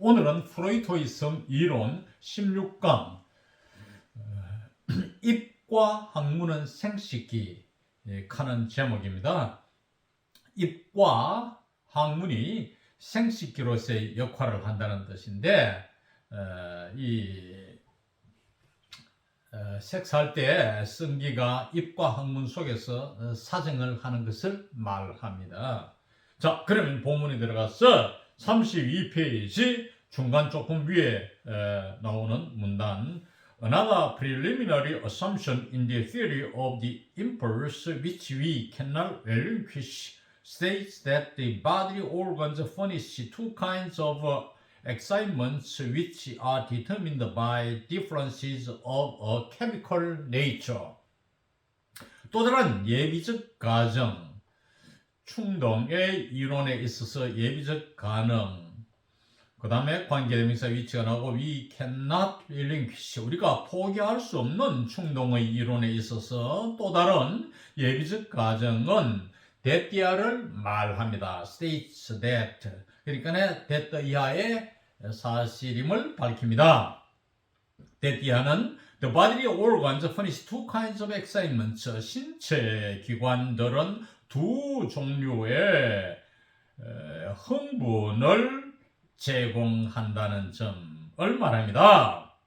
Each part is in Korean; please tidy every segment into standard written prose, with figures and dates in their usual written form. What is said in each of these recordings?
오늘은 프로이토의 성 이론 16강 입과 학문은 생식기 하는 제목입니다. 입과 학문이 생식기로서의 역할을 한다는 뜻인데 섹스할 때 성기가 입과 학문 속에서 사정을 하는 것을 말합니다. 자, 그러면 본문에 들어가서 32페이지 중간 조금 위에 나오는 문단 Another preliminary assumption in the theory of the impulse which we cannot relinquish states that the bodily organs furnish two kinds of excitements which are determined by differences of a chemical nature. 또 다른 예비적 가정 충동의 이론에 있어서 예비적 가능, 그 다음에 관계대명사 위치가 나오고 we cannot relinquish, 우리가 포기할 수 없는 충동의 이론에 있어서 또 다른 예비적 가정은 that야를 말합니다. states that, 그러니까 that 이하의 사실임을 밝힙니다. that야는 The bodily organs furnish two kinds of excitements. 신체 기관들은 두 종류의 흥분을 제공한다는 점을 말합니다.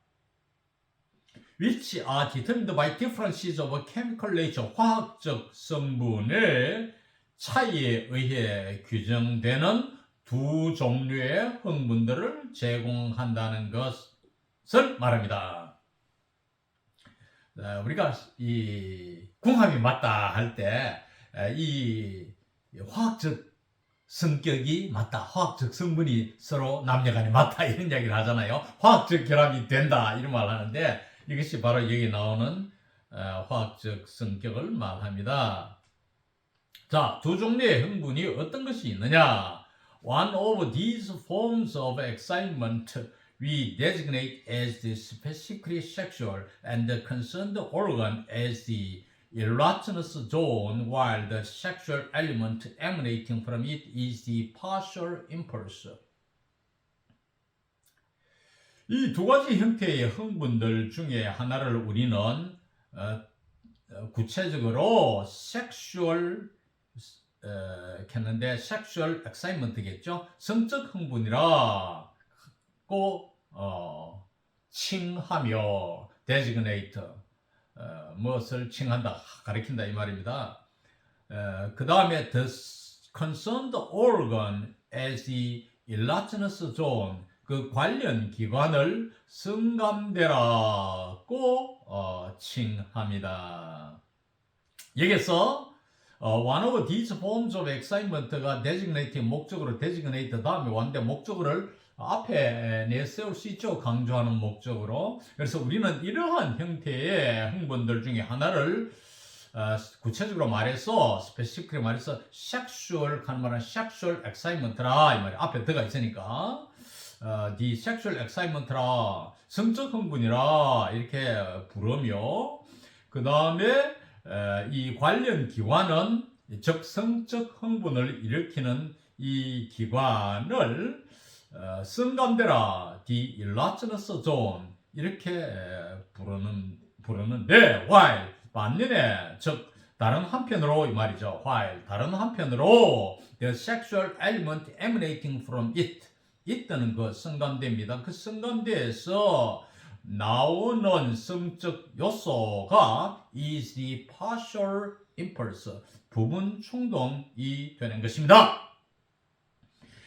Which are determined by differences of chemical nature. 화학적 성분의 차이에 의해 규정되는 두 종류의 흥분들을 제공한다는 것을 말합니다. 우리가 이 궁합이 맞다 할 때 이 화학적 성격이 맞다, 화학적 성분이 서로 남녀간에 맞다 이런 이야기를 하잖아요. 화학적 결합이 된다 이런 말을 하는데 이것이 바로 여기 나오는 화학적 성격을 말합니다. 자, 두 종류의 흥분이 어떤 것이 있느냐? One of these forms of excitement we designate as the specifically sexual and the concerned organ as the erogenous zone, while the sexual element emanating from it is the partial impulse. 이 두 가지 형태의 흥분들 중에 하나를 우리는 구체적으로 섹슈얼 했는데 섹슈얼 엑사이먼트겠죠. 성적 흥분이라고 칭하며 designate 무엇을 칭한다, 가리킨다 이 말입니다. 그 다음에 the concerned organ as the erogenous zone, 그 관련 기관을 성감대라고 칭합니다. 여기서 one of these forms of excitement가 designate 목적으로 designate 다음에 왔는데 목적어를 앞에 내세울 수 있죠. 강조하는 목적으로. 그래서 우리는 이러한 형태의 흥분들 중에 하나를 구체적으로 말해서 specifically 말해서 sexual 하는 말은 sexual excitement라 이 말이 앞에 들어가 있으니까 the sexual excitement라 성적 흥분이라 이렇게 부르며 그 다음에 이 관련 기관은 즉 성적 흥분을 일으키는 이 기관을 성감대라 the erogenous zone 이렇게 부르는데 while 반면에 즉 다른 한편으로 이 말이죠. while 다른 한편으로 the sexual element emanating from it 있다는 그 성감대입니다. 그 성감대에서 나오는 성적 요소가 is the partial impulse 부분 충동이 되는 것입니다.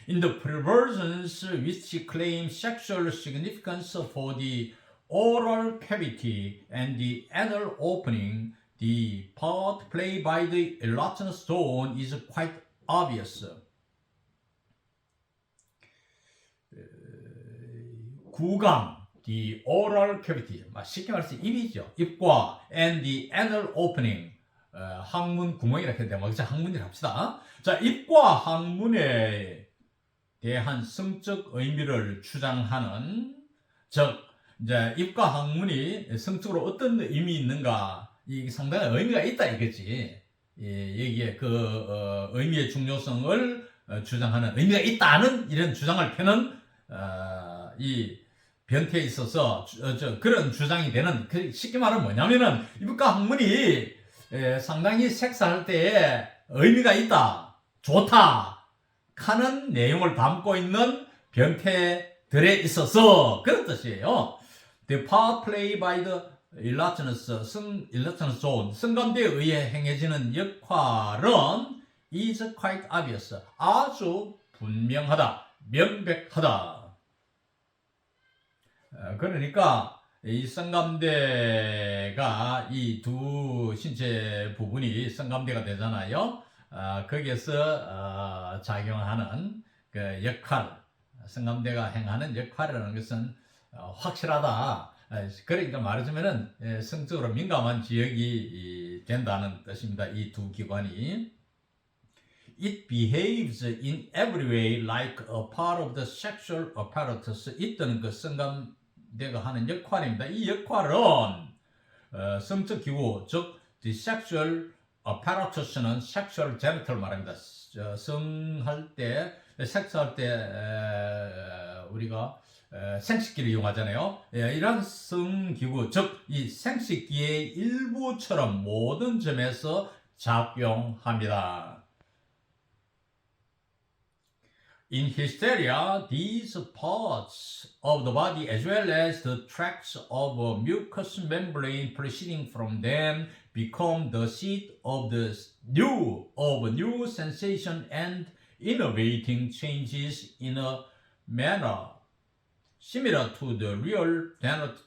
In the perversions which claim sexual significance for the oral cavity and the anal opening, the part played by the erogenous zone is quite obvious. 구강, the oral cavity, 쉽게 말해서 입이죠. 입과 and the anal opening, 항문 구멍이라고 해야 되나? 항문이라 합시다. 자, 입과 항문에 대한 성적 의미를 주장하는, 즉 이제 입과 항문이 성적으로 어떤 의미 있는가, 이 상당한 의미가 있다 이거지. 여기에 그 의미의 중요성을 주장하는, 의미가 있다는 이런 주장을 펴는 이 변태에 있어서 그런 주장이 되는, 쉽게 말하면 뭐냐면은 이북과 학문이 상당히 섹스할 때에 의미가 있다, 좋다 하는 내용을 담고 있는 변태들에 있어서 그런 뜻이에요. The part played by the illusionist zone, 성감대에 의해 행해지는 역할은 is quite obvious, 아주 분명하다, 명백하다. 그러니까 이 성감대가 이 두 신체 부분이 성감대가 되잖아요. 거기에서 작용하는 그 역할, 성감대가 행하는 역할이라는 것은 확실하다. 그러니까 말하자면은 성적으로 민감한 지역이 된다는 뜻입니다. 이 두 기관이. It behaves in every way like a part of the sexual apparatus. 이때는 그 성감대가 하는 역할입니다. 이 역할은 성적 기구, 즉 the sexual apparatus는 sexual genital 말합니다. 성할 때, 섹스할 때 우리가 생식기를 이용하잖아요. 이런 성기구, 즉 이 생식기의 일부처럼 모든 점에서 작용합니다. In hysteria, these parts of the body as well as the tracts of a mucous membrane proceeding from them become the seat of new sensation and innovating changes in a manner similar to the real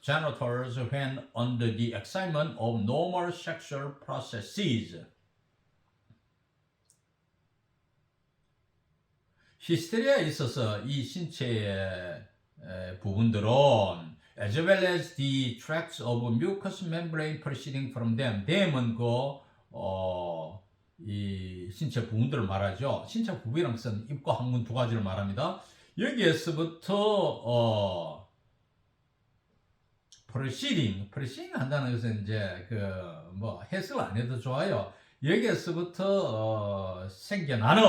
genitals when under the excitement of normal sexual processes. 히스테리아에 있어서 이 신체의 부분들은 as well as the tracts of mucous membrane proceeding from them, them은 이 신체 부분들을 말하죠. 신체 부분이라는 것은 입과 항문 두 가지를 말합니다. 여기에서부터 proceeding 한다는 것은 이제 해석을 안 해도 좋아요. 여기에서부터 생겨나는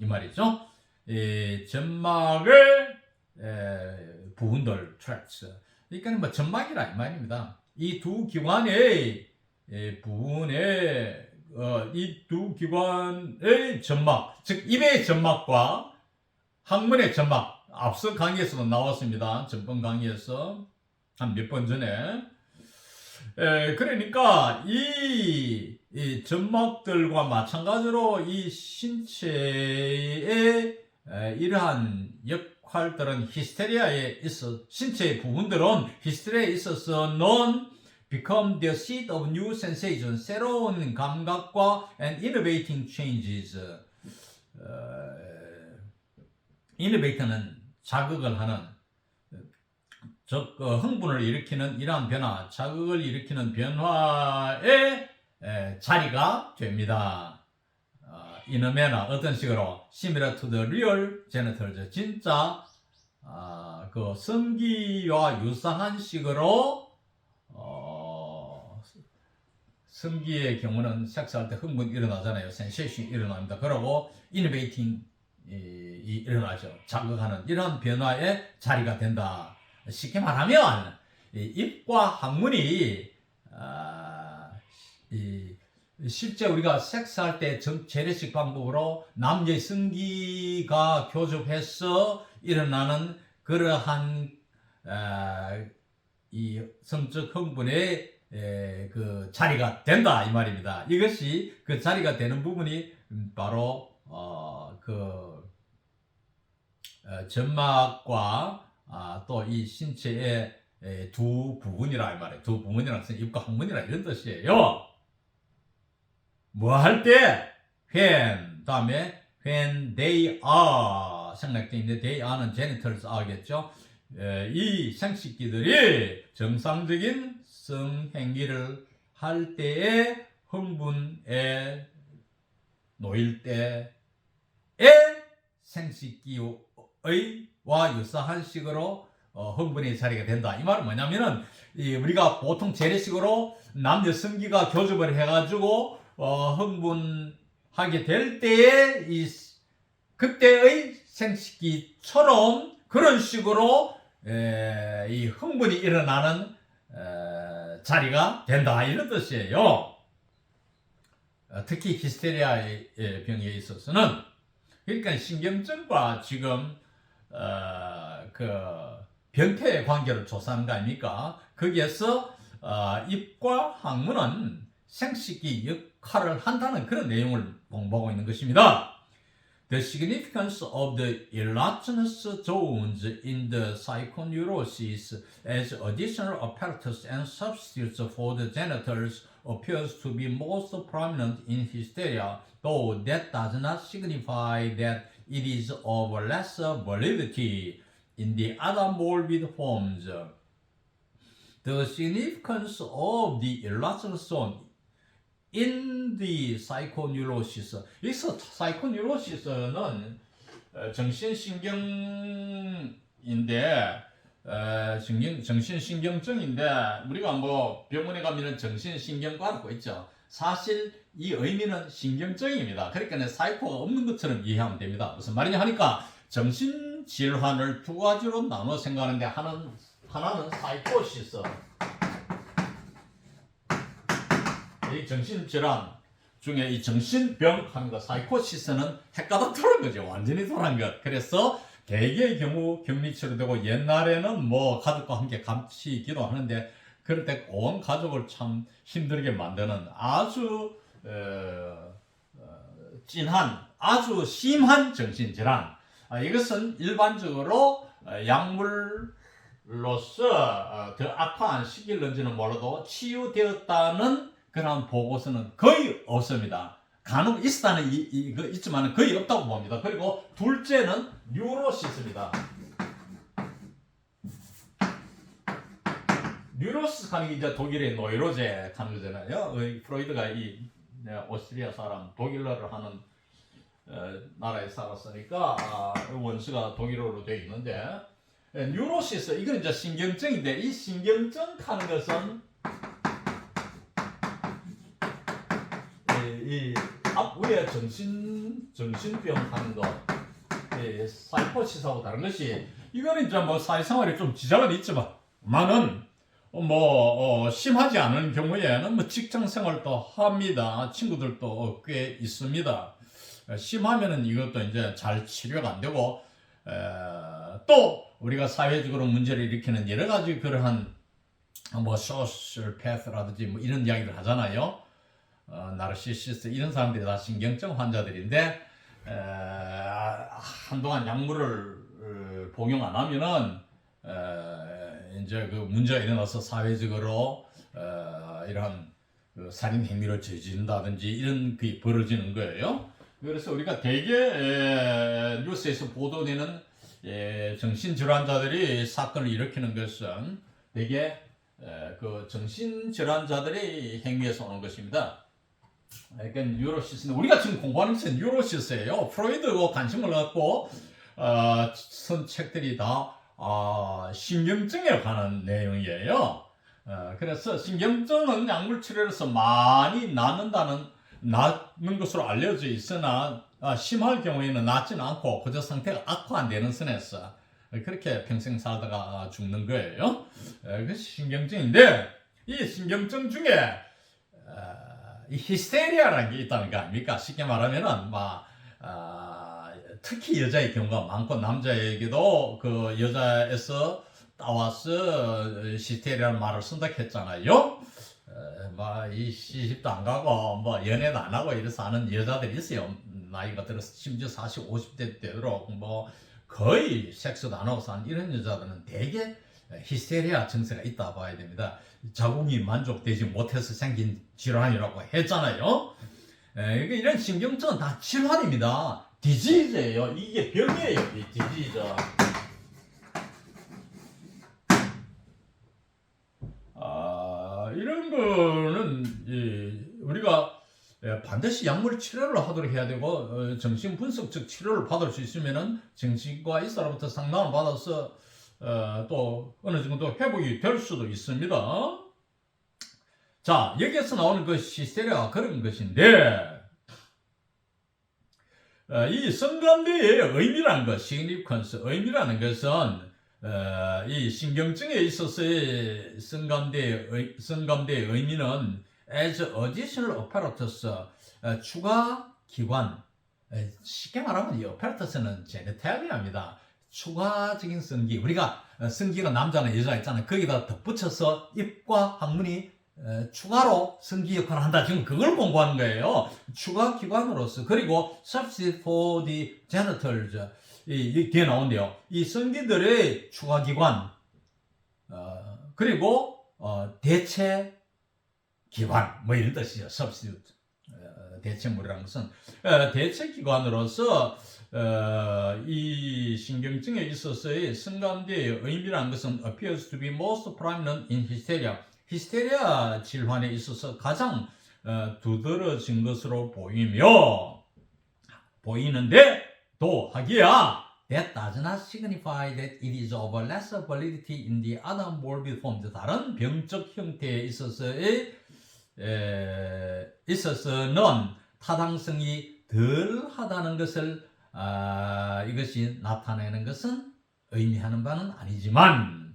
이 말이죠. 점막을 부분들 tracts. 그러니까 점막이라 이 말입니다. 이 두 기관의 부분에 이 두 기관의 점막, 즉 입의 점막과 항문의 점막, 앞서 강의에서도 나왔습니다. 전번 강의에서 한 몇 번 전에. 그러니까 이 점막들과 마찬가지로 이 신체의 이러한 역할들은 히스테리아에 있어, 신체의 부분들은 히스테리아에 있어서는 become the seat of new sensation, 새로운 감각과 and innovating changes. innovate는 자극을 하는, 즉 흥분을 일으키는 이러한 변화, 자극을 일으키는 변화의 자리가 됩니다. In a manner, 어떤 식으로 similar to the real genitals, 진짜 그 성기와 유사한 식으로 성기의 경우는 섹스할 때 흥분이 일어나잖아요. 센세이션이 일어납니다. 그러고 innovating 이 일어나죠. 자극하는 이런 변화의 자리가 된다. 쉽게 말하면 입과 항문이 실제 우리가 섹스할 때 재래식 방법으로 남녀의 성기가 교접해서 일어나는 그러한 이 성적 흥분의 그 자리가 된다 이 말입니다. 이것이 그 자리가 되는 부분이 바로 점막과 또 이 신체의 두 부분이라 이 말이에요. 두 부분이라는 것은 입과 항문이라 이런 뜻이에요. 뭐 할 때? when, 다음에 when they are 생략되어 있는데 they are는 genitals are겠죠. 이 생식기들이 정상적인 성행위를 할 때의 흥분에 놓일 때의 생식기와 유사한 식으로 흥분의 자리가 된다. 이 말은 뭐냐면은 우리가 보통 재래식으로 남녀 성기가 교접을 해가지고 흥분하게 될 때에 그때의 생식기처럼 그런 식으로 이 흥분이 일어나는 자리가 된다 이런 뜻이에요. 특히 히스테리아의 병에 있어서는 그러니까 신경증과 지금 그 병태의 관계를 조사하는 거 아닙니까? 거기에서 입과 항문은 생식기 역할을 한다는 그런 내용을 공부하고 있는 것입니다. The significance of the erogenous zones in the psychoneurosis as additional apparatus and substitutes for the genitals appears to be most prominent in hysteria, though that does not signify that it is of lesser validity in the other morbid forms. The significance of the erogenous zone in the psychoneurosis. 여기서 psychoneurodis는 정신신경인데 정신신경증인데 우리가 뭐 병원에 가면 정신신경과라고 고 있죠. 사실 이 의미는 신경증입니다. 그러니까 사이코가 없는 것처럼 이해하면 됩니다. 무슨 말이냐 하니까 정신질환을 두 가지로 나눠 생각하는데 하나는 사이코시스, 이 정신질환 중에 이 정신병 하는 거 사이코시스는 핵가닥 돌은 거죠. 완전히 돌아간 것. 그래서 대개의 경우 격리 치료되고 옛날에는 뭐 가족과 함께 같이 기도하는데 그럴 때 온 가족을 참 힘들게 만드는 아주 진한 아주 심한 정신질환. 이것은 일반적으로 약물로서 더 악화한 시기일는지는 몰라도 치유되었다는 그런 보고서는 거의 없습니다. 간혹 있다는 있지만 거의 없다고 봅니다. 그리고 둘째는 뉴로시스입니다. 뉴로시스 하는 게 이제 독일의 노이로제 하는 거잖아요. 프로이드가 이 오스트리아 사람 독일어를 하는 나라에 살았으니까 원수가 독일어로 되어 있는데 뉴로시스 이건 이제 신경증인데 이 신경증 하는 것은 이 앞위에 정신병 하는 거 사이코시스하고 다른 것이 이거는 이제 뭐 사회생활에 좀 지장은 있지만은 심하지 않은 경우에는 뭐 직장생활도 합니다. 친구들도 꽤 있습니다. 심하면은 이것도 이제 잘 치료가 안 되고 또 우리가 사회적으로 문제를 일으키는 여러 가지 그러한 뭐 소셜 패스라든지 뭐 이런 이야기를 하잖아요. 나르시시스트 이런 사람들이 다 신경증 환자들인데 한동안 약물을 복용 안 하면은 이제 그 문제가 일어나서 사회적으로 이러한 그 살인 행위를 저지른다든지 이런 게 벌어지는 거예요. 그래서 우리가 대개 뉴스에서 보도되는 정신질환자들이 사건을 일으키는 것은 대개 그 정신질환자들의 행위에서 오는 것입니다. 그러니까 뉴로시스는 우리가 지금 공부하는 것은 뉴로시스예요. 프로이드고 관심을 갖고 쓴 책들이 다 신경증에 관한 내용이에요. 그래서 신경증은 약물 치료로서 많이 낫는 것으로 알려져 있으나 심할 경우에는 낫지는 않고 그저 상태가 악화 안 되는 선에서 그렇게 평생 살다가 죽는 거예요. 그것이 신경증인데 이 신경증 중에 이 히스테리아라는 게 있다는 거 아닙니까? 쉽게 말하면은 특히 여자의 경우가 많고 남자에게도 그 여자에서 따와서 히스테리아라는 말을 쓴다 했잖아요. 이 시집도 안 가고 연애도 안 하고 이래서 하는 여자들이 있어요. 나이가 들어서 심지어 40, 50대 되도록 거의 섹스도 안 하고 사는 이런 여자들은 대개 히스테리아 증세가 있다 봐야 됩니다. 자궁이 만족되지 못해서 생긴 질환이라고 했잖아요. 이런 신경증은 다 질환입니다. 디지즈예요. 이게 병이에요. 이 디지즈. 이런 거는 우리가 반드시 약물 치료를 하도록 해야 되고 정신분석적 치료를 받을 수 있으면은 정신과 의사로부터 상담을 받아서 또 어느 정도 회복이 될 수도 있습니다. 자, 여기에서 나오는 그 히스테리아가 그런 것인데 이 성감대의 의미라는 것, significance, 의미라는 것은 이 신경증에 있어서의 성감대의 의미는 as additional apparatus, 추가 기관, 쉽게 말하면 이 apparatus는 제네탈리아입니다. 추가적인 성기, 우리가 성기가 남자나 여자 있잖아요. 거기다 덧붙여서 입과 항문이 추가로 성기 역할을 한다. 지금 그걸 공부하는 거예요. 추가 기관으로서. 그리고 substitute for the genitals, 이 뒤에 나온대요. 이 성기들의 추가 기관, 그리고 대체 기관, 뭐 이런 뜻이죠. substitute, 대체물이라는 것은 대체 기관으로서 이 신경증에 있어서의 성감대의 의미라는 것은 appears to be most prominent in hysteria. 히스테리아 질환에 있어서 가장 두드러진 것으로 보이는데 또 하기야 that does not signify that it is of lesser validity in the other morbid forms. 다른 병적 형태에 있어서는 타당성이 덜하다는 것을 이것이 나타내는 것은 의미하는 바는 아니지만,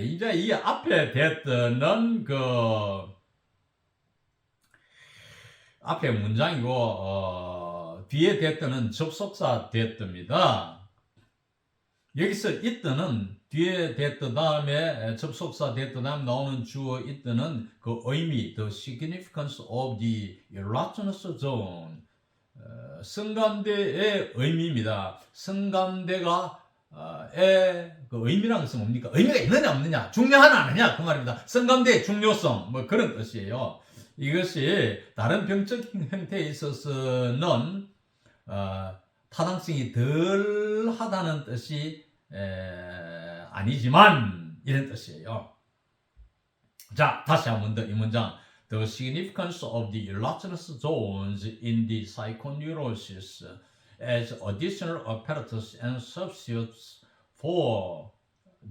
이제 이 앞에 됐던 앞에 문장이고 뒤에 됐던은 접속사 됐답니다. 여기서 있던은 뒤에 됐던 다음에 접속사 됐던 다음 나오는 주어 있던은 그 의미, the significance of the erogenous zone, 성감대의 의미입니다. 성감대가 그 의미라는 것은 뭡니까? 의미가 있느냐 없느냐, 중요하냐 아니냐 그 말입니다. 성감대의 중요성, 뭐 그런 뜻이에요. 이것이 다른 병적 형태에 있어서는 타당성이 덜하다는 뜻이 아니지만 이런 뜻이에요. 자, 다시 한 번 더 이 문장. The significance of the erogenous zones in the psychoneurosis as additional apparatus and substitutes for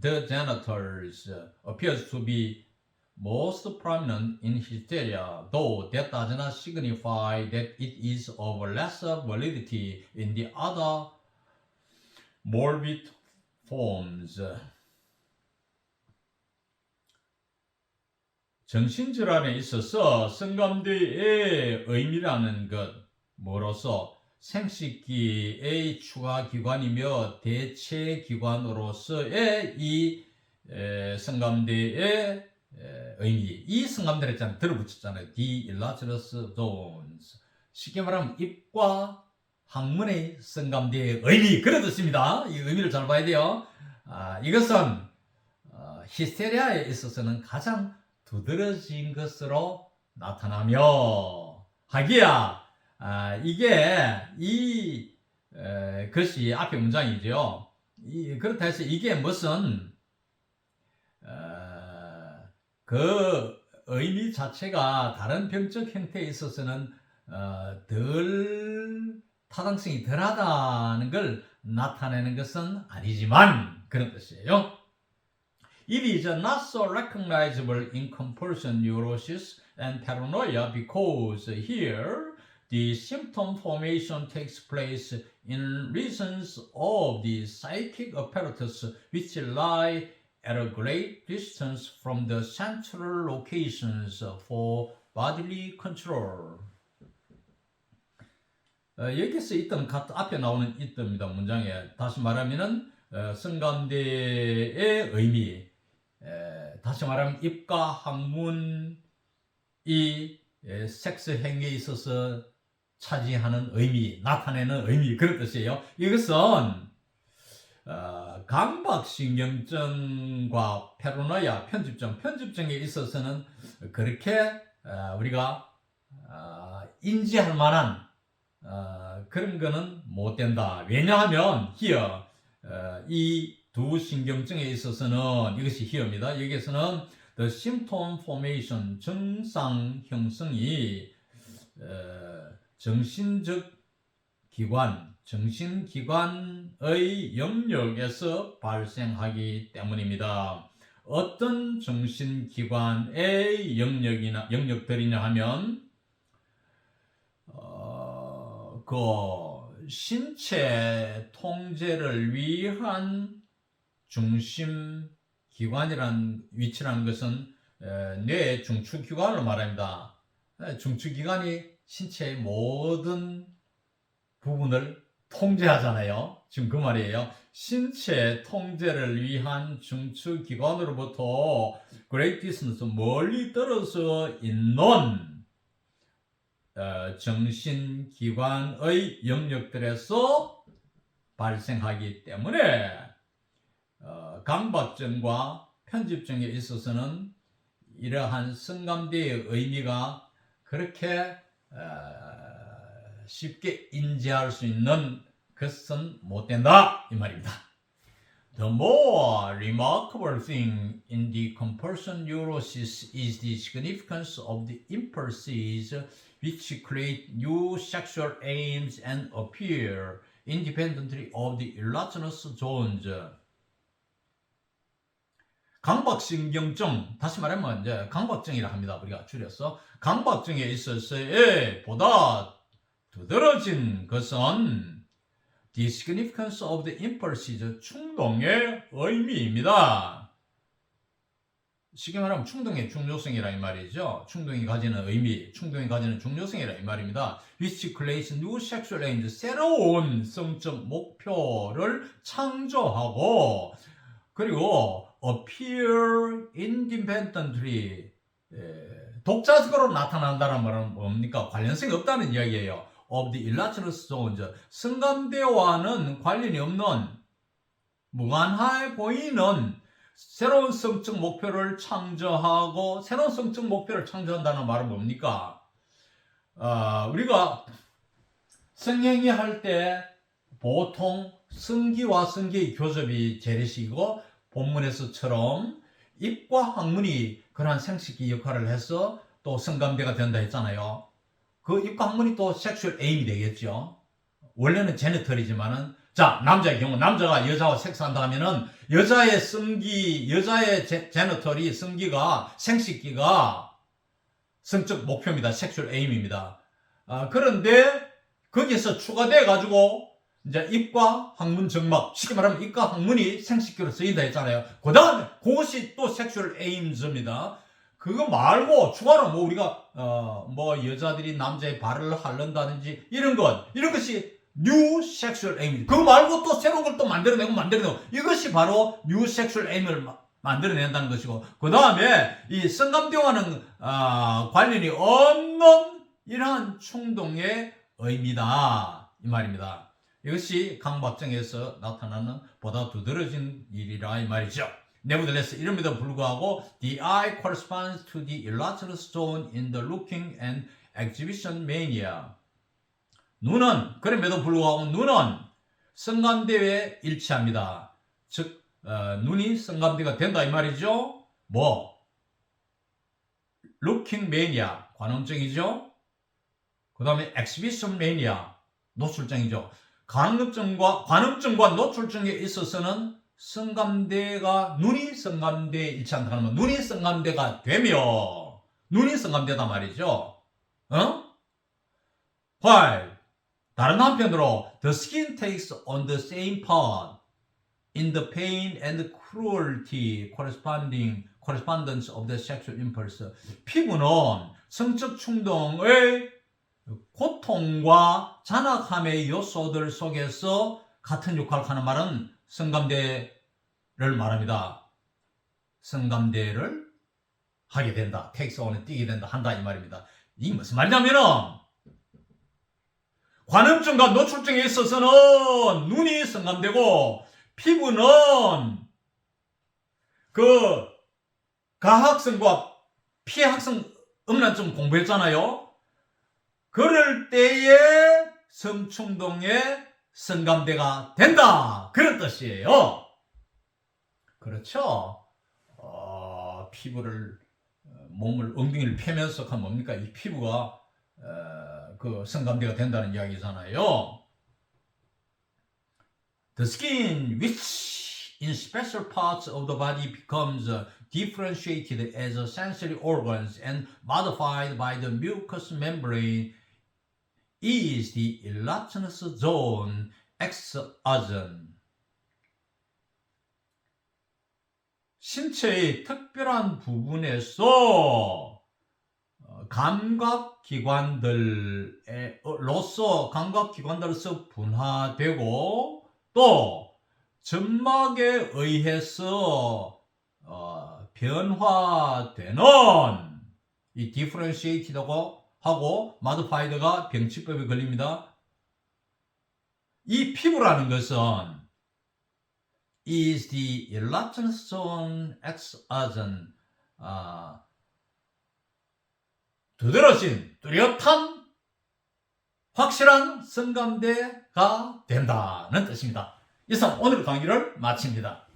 the genitals appears to be most prominent in hysteria, though that does not signify that it is of lesser validity in the other morbid forms. 정신질환에 있어서 성감대의 의미라는 것, 뭐로서 생식기의 추가 기관이며 대체 기관으로서의 이 성감대의 의미, 이 성감대를 들어붙였잖아요. The erogenous zones. 쉽게 말하면 입과 항문의 성감대의 의미, 그런 뜻입니다. 이 의미를 잘 봐야 돼요. 이것은 히스테리아에 있어서는 가장 두드러진 것으로 나타나며 하기야, 이게 것이 앞에 문장이죠. 그렇다 해서 이게 무슨 그 의미 자체가 다른 병적 형태에 있어서는 덜 타당성이 덜하다는 걸 나타내는 것은 아니지만 그런 뜻이에요. It is not so recognizable in compulsion neurosis and paranoia because here the symptom formation takes place in regions of the psychic apparatus which lie at a great distance from the central locations for bodily control. 여기서 있던 앞에 나오는 있답니다. 문장에 다시 말하면은 성감대의 의미, 다시 말하면 입과 항문이 섹스 행위에 있어서 차지하는 의미, 나타내는 의미, 그런 뜻이에요. 이것은 강박신경증과 페르노야, 편집증에 있어서는 그렇게 우리가 인지할 만한 그런 거는 못 된다. 왜냐하면 here 이 두 신경증에 있어서는 이것이 here입니다. 여기에서는 the symptom formation, 증상 형성이 정신적 기관, 정신기관의 영역에서 발생하기 때문입니다. 어떤 정신기관의 영역들이냐 하면 신체 통제를 위한 중심 기관이란 위치라는 것은 뇌의 중추기관을 말합니다. 중추기관이 신체의 모든 부분을 통제하잖아요. 지금 그 말이에요. 신체 통제를 위한 중추기관으로부터 great distance 멀리 떨어져 있는 정신기관의 영역들에서 발생하기 때문에 강박증과 편집증에 있어서는 이러한 성감대의 의미가 그렇게 쉽게 인지할 수 있는 것은 못 된다 이 말입니다. The more remarkable thing in the compulsion neurosis is the significance of the impulses which create new sexual aims and appear independently of the erogenous zones. 강박신경증, 다시 말하면 이제 강박증이라 합니다. 우리가 줄여서 강박증에 있어서의 보다 두드러진 것은 the significance of the impulses, 충동의 의미입니다. 쉽게 말하면 충동의 중요성이라 이 말이죠. 충동이 가지는 의미, 충동이 가지는 중요성이라 이 말입니다. which creates new sexual aims, 새로운 성적 목표를 창조하고 그리고 appear independently, 독자적으로 나타난다는 말은 뭡니까? 관련성이 없다는 이야기예요. of the erogenous zones, 성감대와는 관련이 없는 무관해 보이는 새로운 성적 목표를 창조하고, 새로운 성적 목표를 창조한다는 말은 뭡니까? 우리가 성행위 할 때 보통 성기와 성기의 교접이 재래식이고, 본문에서처럼 입과 항문이 그러한 생식기 역할을 해서 또 성감대가 된다 했잖아요. 그 입과 항문이 또 섹슈얼 에임이 되겠죠. 원래는 제네털이지만은, 자, 남자의 경우, 남자가 여자와 섹스한다 하면은 여자의 성기, 여자의 제네털이, 성기가, 생식기가 성적 목표입니다. 섹슈얼 에임입니다. 그런데 거기에서 추가돼 가지고 이제 입과 항문 정막, 쉽게 말하면 입과 항문이 생식기로 쓰인다 했잖아요. 그 다음에 그것이 또 섹슈얼 에임즈입니다. 그거 말고 추가로 뭐 우리가 뭐 여자들이 남자의 발을 핥는다든지 이런 것이 뉴 섹슈얼 에임입니다. 그거 말고 또 새로운 걸 또 만들어내고 이것이 바로 뉴 섹슈얼 에임을 만들어낸다는 것이고, 그 다음에 이 성감대와는 관련이 없는 이러한 충동의 의미다 이 말입니다. 이것이 강박증에서 나타나는 보다 두드러진 일이라 이 말이죠. Nevertheless, 이름에도 불구하고 the eye corresponds to the erogenous zone in the looking and exhibition mania. 눈은, 그럼에도 불구하고 눈은 성감대에 일치합니다. 즉 눈이 성감대가 된다 이 말이죠. 뭐? looking mania, 관음증이죠. 그 다음에 exhibition mania, 노출증이죠. 관음증과 노출증에 있어서는 성감대가, 눈이 성감대에 일치한다 하면 눈이 성감대가 되며, 눈이 성감대다 말이죠. While 다른 한편으로 the skin takes on the same part in the pain and cruelty correspondence of the sexual impulse. 피부는 성적 충동의 고통과 잔악함의 요소들 속에서 같은 역할을 하는 말은 성감대를 말합니다. 성감대를 하게 된다. takes on에 띄게 된다. 한다 이 말입니다. 이게 무슨 말이냐면은 관음증과 노출증에 있어서는 눈이 성감대고 피부는 그 가학성과 피해학성 음란증 공부했잖아요. 그럴 때에 성충동에 성감대가 된다. 그런 뜻이에요. 그렇죠? 피부를, 몸을, 엉덩이를 펴면서 하면 뭡니까? 이 피부가 그 성감대가 된다는 이야기잖아요. The skin, which in special parts of the body becomes differentiated as sensory organs and modified by the mucous membrane is the erogenous zone exogen. 신체의 특별한 부분에서 감각기관들로서 분화되고 또 점막에 의해서 변화되는 이 differentiated하고 하고 modified가 병치법에 걸립니다. 이 피부라는 것은 is the erogenous zone exogen. 두드러진 뚜렷한 확실한 성감대가 된다는 뜻입니다. 이상 오늘 강의를 마칩니다.